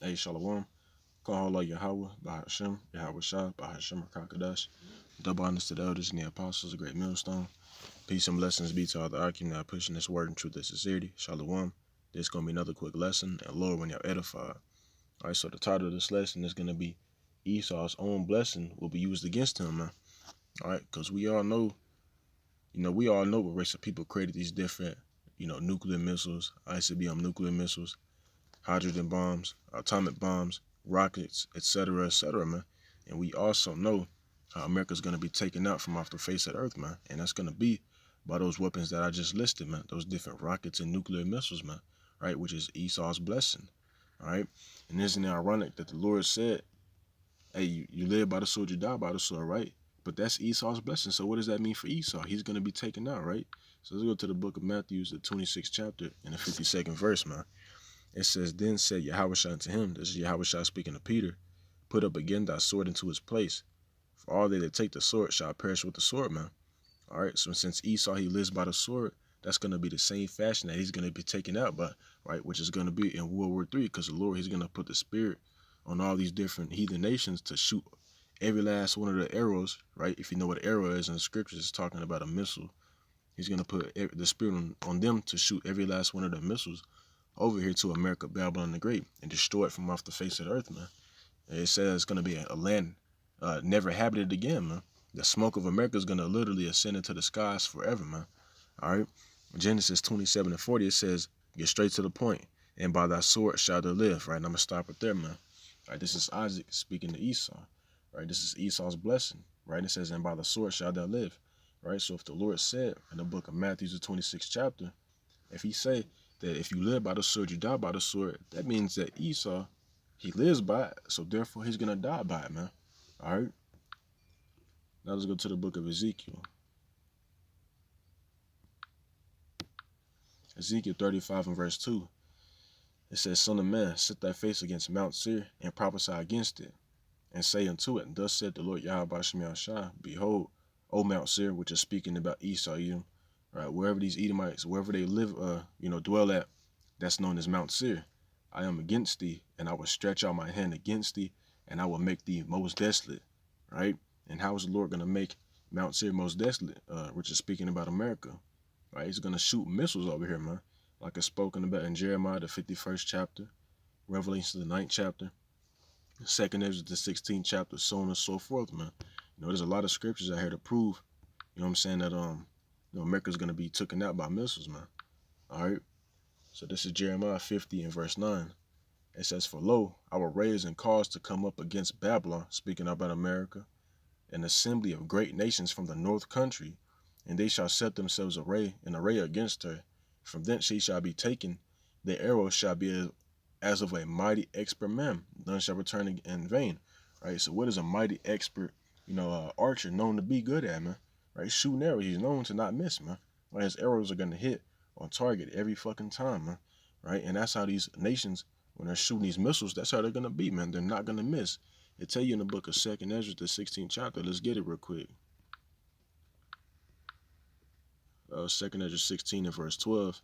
Hey, Shalom. Call Yahweh, Bahashem, Yahweh Shah, Bahashem Rakakadash. Double honors to the elders and the apostles, a great millstone. Peace and blessings be to all the Akim now pushing this word in truth and sincerity. Shalom. This is going to be another quick lesson, and Lord, when you're edified. All right, so the title of this lesson is going to be Esau's own blessing will be used against him, man. All right, because we all know what race of people created these different, nuclear missiles, ICBM nuclear missiles, hydrogen bombs, atomic bombs, rockets, etc., man. And we also know how America's going to be taken out from off the face of the earth, man. And that's going to be by those weapons that I just listed, man. Those different rockets and nuclear missiles, man. Right? Which is Esau's blessing. All right? And isn't it ironic that the Lord said, hey, you live by the sword, you die by the sword, right? But that's Esau's blessing. So what does that mean for Esau? He's going to be taken out, right? So let's go to the book of Matthew, the 26th chapter and the 52nd verse, man. It says, then said Yahushua unto him, this is Yahushua speaking to Peter, put up again thy sword into its place. For all they that take the sword shall perish with the sword, man. All right, so since Esau, he lives by the sword, that's going to be the same fashion that he's going to be taken out by, right, which is going to be in World War III, because the Lord, he's going to put the spirit on all these different heathen nations to shoot every last one of the arrows, right? If you know what arrow is in the scriptures, it's talking about a missile. He's going to put the spirit on them to shoot every last one of the missiles over here to America, Babylon the Great, and destroy it from off the face of the earth, man. It says it's going to be a land never habited again, man. The smoke of America is going to literally ascend into the skies forever, man. All right. Genesis 27:40, it says, get straight to the point, and by thy sword shall they live, right? And I'm going to stop it there, man. All right, this is Isaac speaking to Esau, right? This is Esau's blessing, right? It says, and by the sword shall thou live, right? So if the Lord said in the book of Matthew, the 26th chapter, if he say that if you live by the sword, you die by the sword, that means that Esau, he lives by it, so therefore he's going to die by it, man. All right? Now let's go to the book of Ezekiel. Ezekiel 35 and verse 2. It says, son of man, set thy face against Mount Seir and prophesy against it, and say unto it, thus said the Lord Yahweh Shem Shah, behold, O Mount Seir, which is speaking about Esau, Edom, right? Wherever these Edomites, wherever they live, dwell at, that's known as Mount Seir. I am against thee, and I will stretch out my hand against thee, and I will make thee most desolate, right? And how is the Lord going to make Mount Seir most desolate, which is speaking about America, right? He's going to shoot missiles over here, man, like it's spoken about in Jeremiah, the 51st chapter, Revelation, the 9th chapter, 2nd Ezra, the 16th chapter, so on and so forth, man. There's a lot of scriptures out here to prove, what I'm saying, that, America's going to be taken out by missiles, man. All right? So this is Jeremiah 50 and verse 9. It says, for lo, I will raise and cause to come up against Babylon, speaking about America, an assembly of great nations from the north country, and they shall set themselves in array against her. From thence she shall be taken. The arrow shall be as of a mighty expert man. None shall return in vain. Right? So what is a mighty expert, archer known to be good at, man? Right? Shooting arrows, he's known to not miss, man. Right? His arrows are going to hit on target every fucking time, man. Right? And that's how these nations, when they're shooting these missiles, that's how they're going to be, man. They're not going to miss. It tell you in the book of 2nd Ezra, the 16th chapter. Let's get it real quick. 2nd Ezra 16 and verse 12.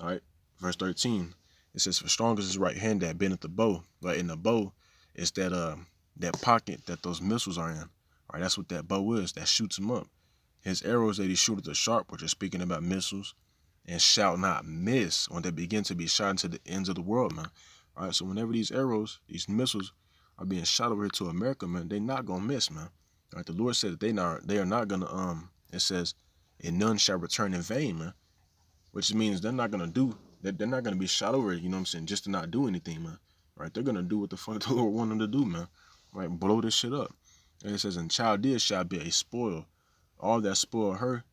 All right, verse 13. It says, for strong is his right hand that bendeth the bow. Right, in the bow is that pocket that those missiles are in. All right, that's what that bow is. That shoots them up. His arrows that he shooteth are sharp, which are speaking about missiles, and shall not miss when they begin to be shot into the ends of the world, man. All right, so whenever these arrows, these missiles are being shot over here to America, man, they not gonna miss, man. All right, the Lord said that they are not gonna it says, and none shall return in vain, man. Which means they're not gonna they're not gonna be shot over, just to not do anything, man. Right? They're gonna do what the fuck the Lord want them to do, man. Right? Blow this shit up. And it says, and Chaldea shall be a spoil. All that spoil her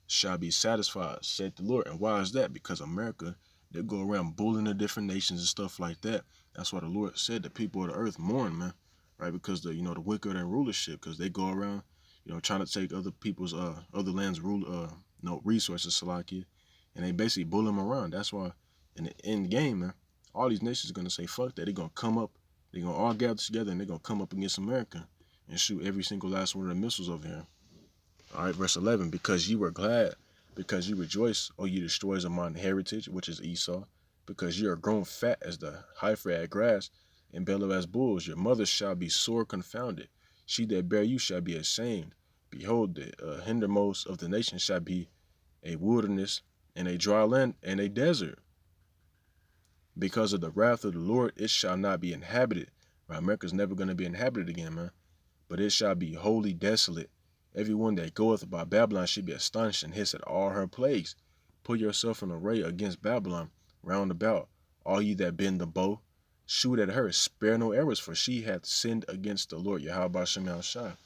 shall be satisfied, said the Lord. And why is that? Because America, they go around bullying the different nations and stuff like that. That's why the Lord said the people of the earth mourn, man. Right? Because the wicked and rulership, because they go around, trying to take other people's other lands resources, Salakia, and they basically bully them around. That's why in the end game, man, all these nations are gonna say fuck that. They're gonna come up, they're gonna all gather together, and they're gonna come up against America and shoot every single last one of the missiles over here. All right, verse 11, because you were glad, because you rejoice, O you destroyers of mine heritage, which is Esau, because you are grown fat as the heifer at grass, and bellow as bulls. Your mother shall be sore confounded. She that bare you shall be ashamed. Behold, the hindermost of the nations shall be a wilderness, and a dry land, and a desert. Because of the wrath of the Lord, it shall not be inhabited. Right? America's never going to be inhabited again, man. But it shall be wholly desolate. Everyone that goeth by Babylon should be astonished and hiss at all her plagues. Put yourself in array against Babylon round about, all ye that bend the bow. Shoot at her, spare no arrows, for she hath sinned against the Lord Yahweh Shem Yahushua.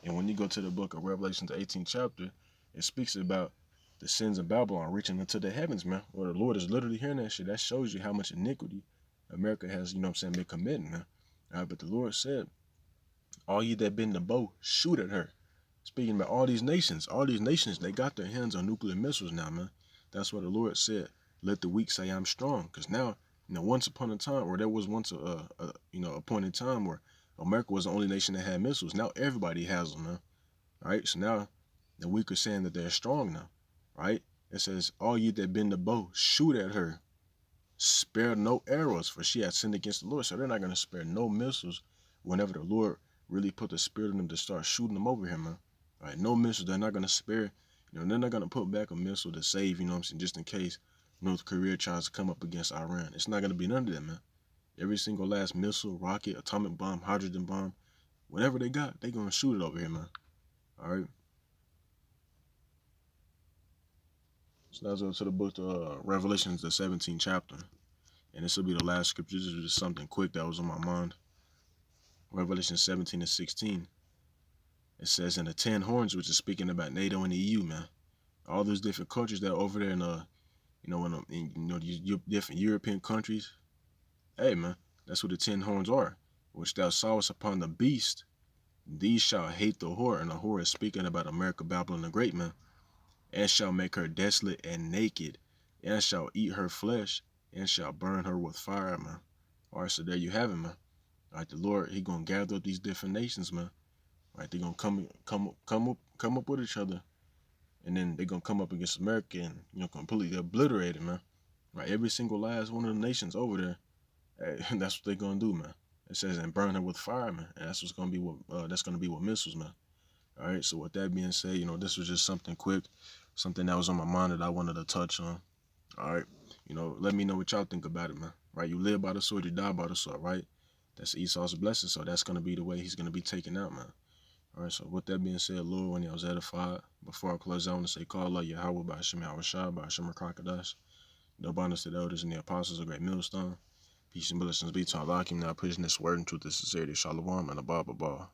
And when you go to the book of Revelation, the 18th chapter, it speaks about the sins of Babylon reaching into the heavens, man. Where the Lord is literally hearing that shit. That shows you how much iniquity America has, you know what I'm saying, been committing, man. All right, but the Lord said, all ye that bend the bow, shoot at her. Speaking about all these nations, they got their hands on nuclear missiles now, man. That's what the Lord said. Let the weak say I'm strong. Because now, once upon a time, or there was once a point in time where America was the only nation that had missiles. Now everybody has them, man. All right, so now the weak are saying that they're strong now, right? It says, all ye that bend the bow, shoot at her. Spare no arrows, for she has sinned against the Lord. So they're not going to spare no missiles whenever the Lord really put the spirit in them to start shooting them over here, man. All right, no missiles. They're not going to spare, they're not going to put back a missile to save, just in case North Korea tries to come up against Iran. It's not going to be none of that, man. Every single last missile, rocket, atomic bomb, hydrogen bomb, whatever they got, they're going to shoot it over here, man. All right. So let's go to the book of Revelations, the 17th chapter. And this will be the last scripture. This is just something quick that was on my mind. Revelation 17 and 16. It says, in the 10 horns, which is speaking about NATO and the EU, man. All those different countries that are over there in these different European countries. Hey, man, that's what the 10 horns are. Which thou sawest upon the beast. These shall hate the whore. And the whore is speaking about America, Babylon the Great, man. And shall make her desolate and naked. And shall eat her flesh. And shall burn her with fire, man. All right, so there you have it, man. All right, the Lord, he gonna gather up these different nations, man. All right, they gonna come up with each other, and then they gonna come up against America and completely obliterate it, man. Right, every single last one of the nations over there, hey, that's what they gonna do, man. It says and burn her with fire, man. And that's what's gonna be with missiles, man. All right, so with that being said, this was just something quick, something that was on my mind that I wanted to touch on. All right, let me know what y'all think about it, man. Right, you live by the sword, you die by the sword, right? That's Esau's blessing, so that's gonna be the way he's gonna be taken out, man. All right, so with that being said, Lord, when I was edified, before I close, I want to say, call Allah Yahweh by Hashem Yahushua, by Hashem Crocodiles, the abundance to the elders and the apostles, a great millstone. Peace and blessings be to Allah, now pushing this word into the sincerity, Shalom, and Abba.